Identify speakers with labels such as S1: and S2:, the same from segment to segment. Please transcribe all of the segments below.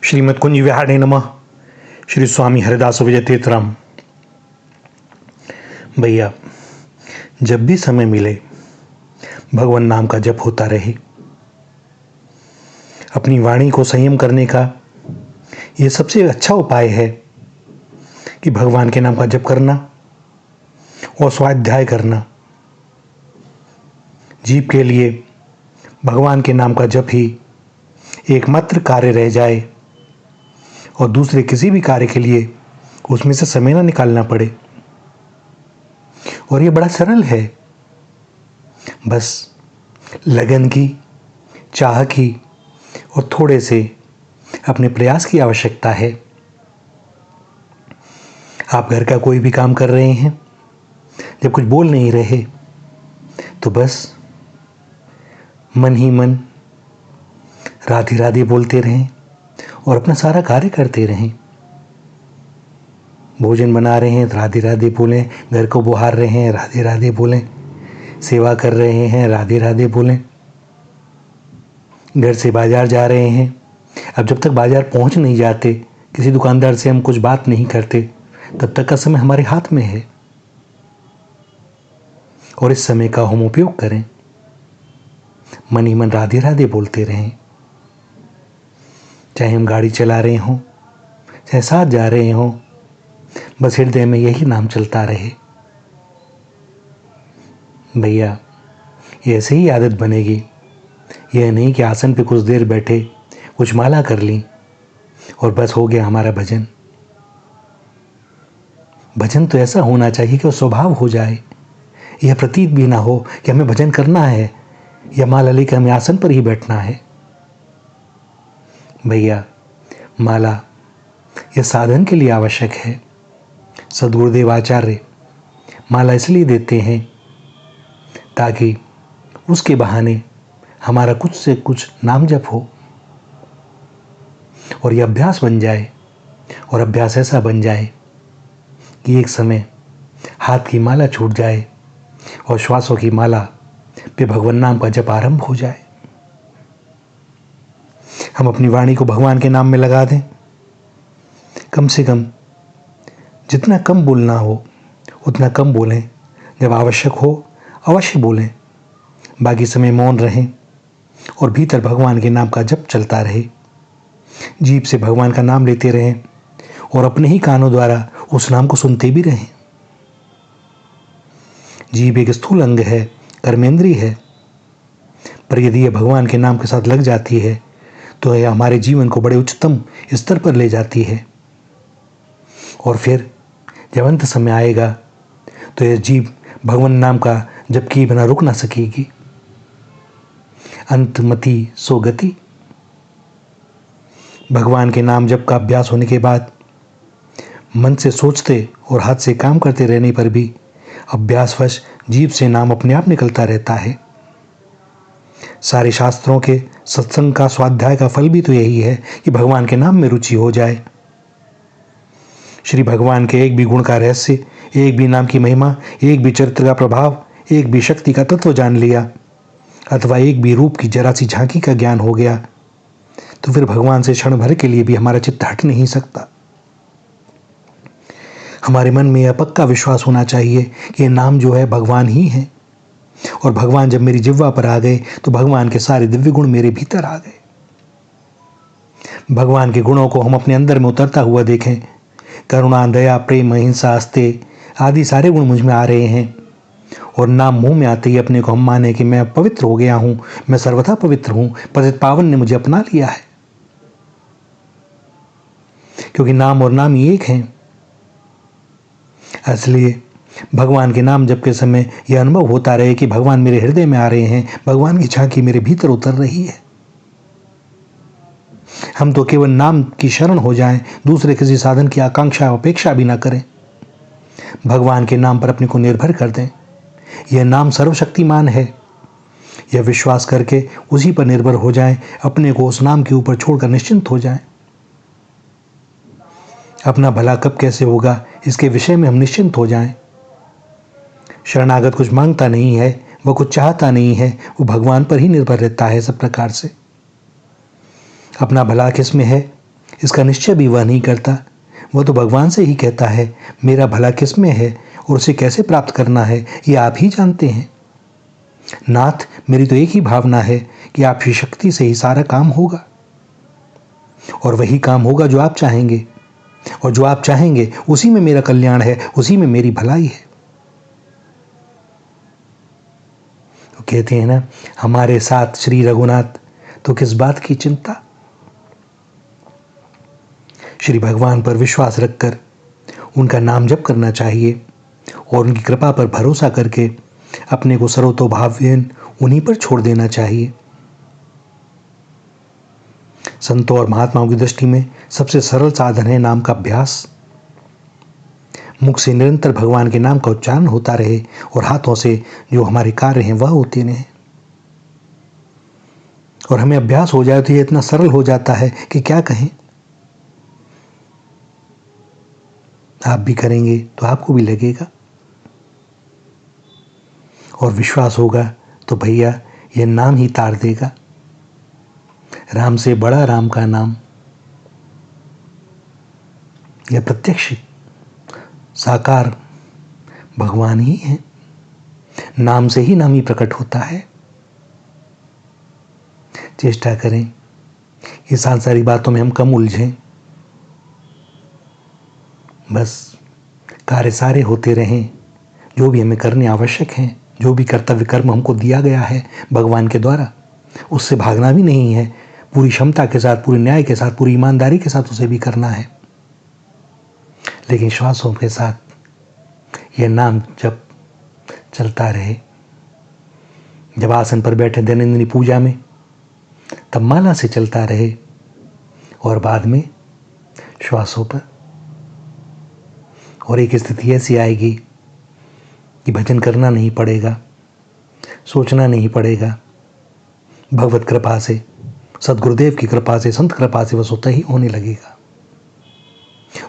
S1: श्रीमद् कुंज विहारे नमः। श्री स्वामी हरिदास विजय तीर्थराम। भैया, जब भी समय मिले भगवान नाम का जप होता रहे। अपनी वाणी को संयम करने का ये सबसे अच्छा उपाय है कि भगवान के नाम का जप करना और स्वाध्याय करना। जीव के लिए भगवान के नाम का जप ही एकमात्र कार्य रह जाए और दूसरे किसी भी कार्य के लिए उसमें से समय ना निकालना पड़े। और ये बड़ा सरल है, बस लगन की, चाह की और थोड़े से अपने प्रयास की आवश्यकता है। आप घर का कोई भी काम कर रहे हैं, जब कुछ बोल नहीं रहे तो बस मन ही मन राधे राधे बोलते रहें और अपना सारा कार्य करते रहें। भोजन बना रहे हैं राधे राधे बोलें, घर को बुहार रहे हैं राधे राधे बोलें, सेवा कर रहे हैं राधे राधे बोलें, घर से बाजार जा रहे हैं, अब जब तक बाजार पहुंच नहीं जाते, किसी दुकानदार से हम कुछ बात नहीं करते, तब तक का समय हमारे हाथ में है और इस समय का हम उपयोग करें। मन ही मन राधे राधे बोलते रहें। चाहे हम गाड़ी चला रहे हों, चाहे साथ जा रहे हों, बस हृदय में यही नाम चलता रहे। भैया, ये ऐसे ही आदत बनेगी। यह नहीं कि आसन पे कुछ देर बैठे, कुछ माला कर ली और बस हो गया हमारा भजन। भजन तो ऐसा होना चाहिए कि वो स्वभाव हो जाए। यह प्रतीत भी ना हो कि हमें भजन करना है या माला लेकर हमें आसन पर ही बैठना है। भैया, माला यह साधन के लिए आवश्यक है। सद्गुरुदेव आचार्य माला इसलिए देते हैं ताकि उसके बहाने हमारा कुछ से कुछ नाम जप हो और यह अभ्यास बन जाए। और अभ्यास ऐसा बन जाए कि एक समय हाथ की माला छूट जाए और श्वासों की माला पे भगवान नाम का जप आरंभ हो जाए। हम अपनी वाणी को भगवान के नाम में लगा दें। कम से कम जितना कम बोलना हो उतना कम बोलें। जब आवश्यक हो अवश्य बोलें। बाकी समय मौन रहें और भीतर भगवान के नाम का जप चलता रहे। जीभ से भगवान का नाम लेते रहें और अपने ही कानों द्वारा उस नाम को सुनते भी रहें। जीभ एक स्थूल अंग है, कर्मेंद्रीय है, पर यदि यह भगवान के नाम के साथ लग जाती है तो यह हमारे जीवन को बड़े उच्चतम स्तर पर ले जाती है। और फिर जब अंत समय आएगा तो यह जीव भगवान नाम का जप किए बिना रुक ना सकेगी। अंतमति सो गति। भगवान के नाम जप का अभ्यास होने के बाद मन से सोचते और हाथ से काम करते रहने पर भी अभ्यासवश जीभ से नाम अपने आप निकलता रहता है। सारे शास्त्रों के सत्संग का, स्वाध्याय का फल भी तो यही है कि भगवान के नाम में रुचि हो जाए। श्री भगवान के एक भी गुण का रहस्य, एक भी नाम की महिमा, एक भी चरित्र का प्रभाव, एक भी शक्ति का तत्व जान लिया अथवा एक भी रूप की जरा सी झांकी का ज्ञान हो गया तो फिर भगवान से क्षण भर के लिए भी हमारा चित्त हट नहीं सकता। हमारे मन में यह पक्का विश्वास होना चाहिए कि ये नाम जो है भगवान ही है और भगवान जब मेरी जिह्वा पर आ गए तो भगवान के सारे दिव्य गुण मेरे भीतर आ गए। भगवान के गुणों को हम अपने अंदर में उतरता हुआ देखें। करुणा, दया, प्रेम, अहिंसा, आस्ते आदि सारे गुण मुझ में आ रहे हैं और नाम मुंह में आते ही अपने को हम माने कि मैं पवित्र हो गया हूं, मैं सर्वथा पवित्र हूं, पतित पावन ने मुझे अपना लिया है। क्योंकि नाम और नाम ही एक हैं। इसलिए भगवान के नाम जप के समय यह अनुभव होता रहे कि भगवान मेरे हृदय में आ रहे हैं, भगवान की झांकी मेरे भीतर उतर रही है। हम तो केवल नाम की शरण हो जाएं, दूसरे किसी साधन की आकांक्षा अपेक्षा भी ना करें। भगवान के नाम पर अपने को निर्भर कर दें। यह नाम सर्वशक्तिमान है। यह विश्वास करके उसी पर निर्भर हो जाएं, अपने को उस नाम के ऊपर छोड़कर निश्चिंत हो जाएं। अपना भला कब कैसे होगा इसके विषय में हम निश्चिंत हो जाएं। शरणागत कुछ मांगता नहीं है, वह कुछ चाहता नहीं है, वो भगवान पर ही निर्भर रहता है सब प्रकार से। अपना भला किस में है इसका निश्चय भी वह नहीं करता। वह तो भगवान से ही कहता है मेरा भला किस में है और उसे कैसे प्राप्त करना है ये आप ही जानते हैं। नाथ, मेरी तो एक ही भावना है कि आपकी शक्ति से ही सारा काम होगा, और वही काम होगा जो आप चाहेंगे, और जो आप चाहेंगे उसी में मेरा कल्याण है, उसी में मेरी भलाई है। तो कहते हैं ना, हमारे साथ श्री रघुनाथ, तो किस बात की चिंता। श्री भगवान पर विश्वास रखकर उनका नाम जप करना चाहिए और उनकी कृपा पर भरोसा करके अपने को सर्वतोभावेन उन्हीं पर छोड़ देना चाहिए। संतों और महात्माओं की दृष्टि में सबसे सरल साधन है नाम का अभ्यास। मुख से निरंतर भगवान के नाम का उच्चारण होता रहे और हाथों से जो हमारे कार्य हैं वह होते रहे, और हमें अभ्यास हो जाए तो ये इतना सरल हो जाता है कि क्या कहें। आप भी करेंगे तो आपको भी लगेगा, और विश्वास होगा तो भैया यह नाम ही तार देगा। राम से बड़ा राम का नाम, यह प्रत्यक्ष साकार भगवान ही है। नाम से ही नाम ही प्रकट होता है। चेष्टा करें ये सांसारिक बातों में हम कम उलझें, बस कार्य सारे होते रहें जो भी हमें करने आवश्यक हैं, जो भी कर्तव्य कर्म हमको दिया गया है भगवान के द्वारा, उससे भागना भी नहीं है। पूरी क्षमता के साथ, पूरे न्याय के साथ, पूरी ईमानदारी के साथ उसे भी करना है, लेकिन श्वासों के साथ यह नाम जब चलता रहे। जब आसन पर बैठे दैनंदिनी पूजा में तब माला से चलता रहे, और बाद में श्वासों पर। और एक स्थिति ऐसी आएगी कि भजन करना नहीं पड़ेगा, सोचना नहीं पड़ेगा। भगवत कृपा से, सदगुरुदेव की कृपा से, संत कृपा से वह स्वतः ही होने लगेगा,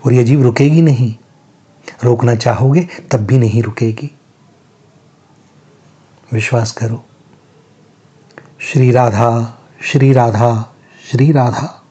S1: और यह जीव रुकेगी नहीं। रोकना चाहोगे तब भी नहीं रुकेगी। विश्वास करो। श्री राधा, श्री राधा, श्री राधा।